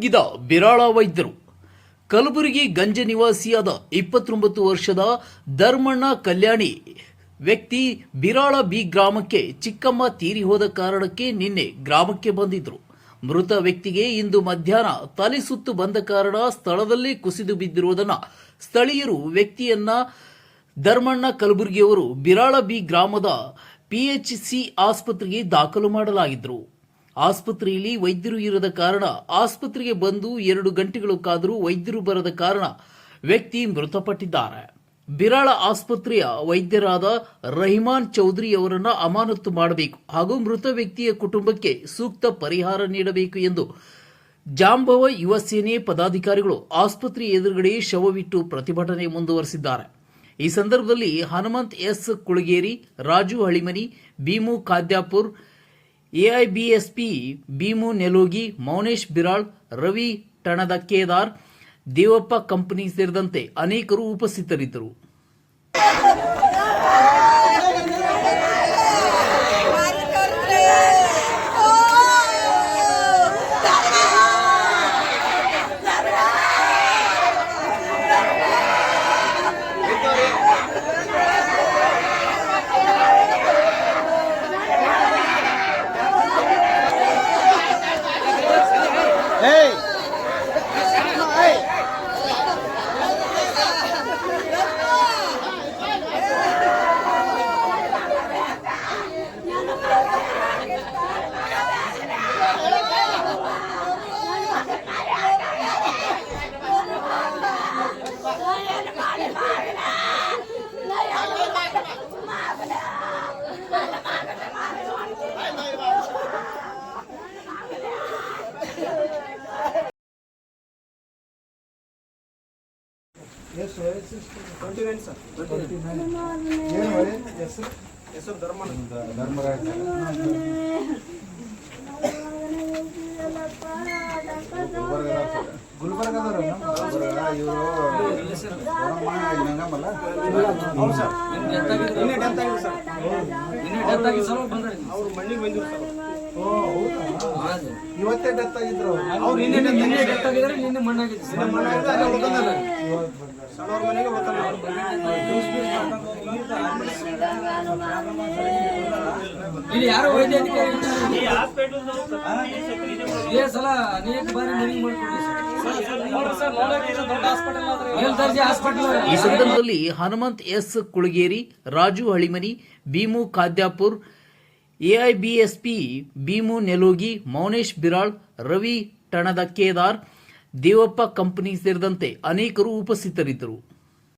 ನುಗ್ಗಿದ ಬಿರಾಳ ವೈದ್ಯರು. ಕಲಬುರಗಿ ಗಂಜ ನಿವಾಸಿಯಾದ 29 ವರ್ಷದ ಧರ್ಮಣ್ಣ ಕಲ್ಯಾಣಿ ವ್ಯಕ್ತಿ ಬಿರಾಳ ಬಿ ಗ್ರಾಮಕ್ಕೆ ಚಿಕ್ಕಮ್ಮ ತೀರಿ ಹೋದ ಕಾರಣಕ್ಕೆ ನಿನ್ನೆ ಗ್ರಾಮಕ್ಕೆ ಬಂದಿದ್ರು. ಮೃತ ವ್ಯಕ್ತಿಗೆ ಇಂದು ಮಧ್ಯಾಹ್ನ ತಲೆ ಸುತ್ತು ಬಂದ ಕಾರಣ ಸ್ಥಳದಲ್ಲೇ ಕುಸಿದು ಬಿದ್ದಿರುವುದನ್ನು ಸ್ಥಳೀಯರು ವ್ಯಕ್ತಿಯನ್ನ ಧರ್ಮಣ್ಣ ಕಲಬುರಗಿಯವರು ಬಿರಾಳ ಬಿ ಗ್ರಾಮದ ಪಿಎಚ್ಸಿ ಆಸ್ಪತ್ರೆಗೆ ದಾಖಲು ಮಾಡಲಾಗಿದ್ರು. ಆಸ್ಪತ್ರೆಯಲ್ಲಿ ವೈದ್ಯರು ಇರದ ಕಾರಣ ಆಸ್ಪತ್ರೆಗೆ ಬಂದು 2 ಗಂಟೆಗಳು ಕಾದರೂ ವೈದ್ಯರು ಬರದ ಕಾರಣ ವ್ಯಕ್ತಿ ಮೃತಪಟ್ಟಿದ್ದಾರೆ. ಬಿರಾಳ ಆಸ್ಪತ್ರೆಯ ವೈದ್ಯರಾದ ರಹಿಮಾನ್ ಚೌಧರಿ ಅವರನ್ನು ಅಮಾನತು ಮಾಡಬೇಕು ಹಾಗೂ ಮೃತ ವ್ಯಕ್ತಿಯ ಕುಟುಂಬಕ್ಕೆ ಸೂಕ್ತ ಪರಿಹಾರ ನೀಡಬೇಕು ಎಂದು ಜಾಂಬವ ಯುವ ಸೇನೆ ಪದಾಧಿಕಾರಿಗಳು ಆಸ್ಪತ್ರೆ ಎದುರುಗಡೆ ಶವವಿಟ್ಟು ಪ್ರತಿಭಟನೆ ಮುಂದುವರೆಸಿದ್ದಾರೆ. ಈ ಸಂದರ್ಭದಲ್ಲಿ ಹನುಮಂತ್ ಎಸ್ ಕುಳಗೇರಿ, ರಾಜು ಹಳಿಮನಿ, ಭೀಮು ಖಾದ್ಯಾಪುರ್, ಎಐಬಿಎಸ್ಪಿ ಭೀಮು ನೆಲೋಗಿ, ಮೌನೇಶ್ ಬಿರಾಳ್, ರವಿ ಟಣದಕೇದಾರ್, ದೇವಪ್ಪ ಕಂಪನಿ ಸೇರಿದಂತೆ ಅನೇಕರು ಉಪಸ್ಥಿತರಿದ್ದರು. Yes, sir. 29, sir. 29. Yes, sir. Yes, sir. Dharmaraj. ಗುಲ್ಬರ್ಗದವರು ಅವ್ರು ಮಣ್ಣಿಗೆ ಬಂದಿರು ಸರ್. ಇವತ್ತೇ ಡೆತ್ ಆಗಿದ್ರು ಅವ್ರು. ನಿನ್ನೆ ಡೆತ್ ಆಗಿದ್ರೆ ನಿನ್ನೆ ಮಣ್ಣಾಗಿತ್ತು. ಸಣ್ಣವ್ರ ಮನೆಗೆ ಇಲ್ಲಿ ಯಾರೋ ವೈದ್ಯಾಧಿಕಾರಿ ಸಲ ಅನೇಕ ಬಾರಿ ಮನೆಗೆ ಮಾಡ್ಕೊಂಡು ಈ ಸಂದರ್ಭದಲ್ಲಿ ಹನುಮಂತ್ ಎಸ್ ಕುಳಗೇರಿ, ರಾಜು ಹಳಿಮನಿ, ಭೀಮು ಖಾದ್ಯಾಪುರ್, ಎಐಬಿಎಸ್ಪಿ ಭೀಮು ನೆಲೋಗಿ, ಮೌನೇಶ್ ಬಿರಾಳ್, ರವಿ ಟಣದಕೇದಾರ್, ದೇವಪ್ಪ ಕಂಪನಿ ಸೇರಿದಂತೆ ಅನೇಕರು ಉಪಸ್ಥಿತರಿದ್ದರು.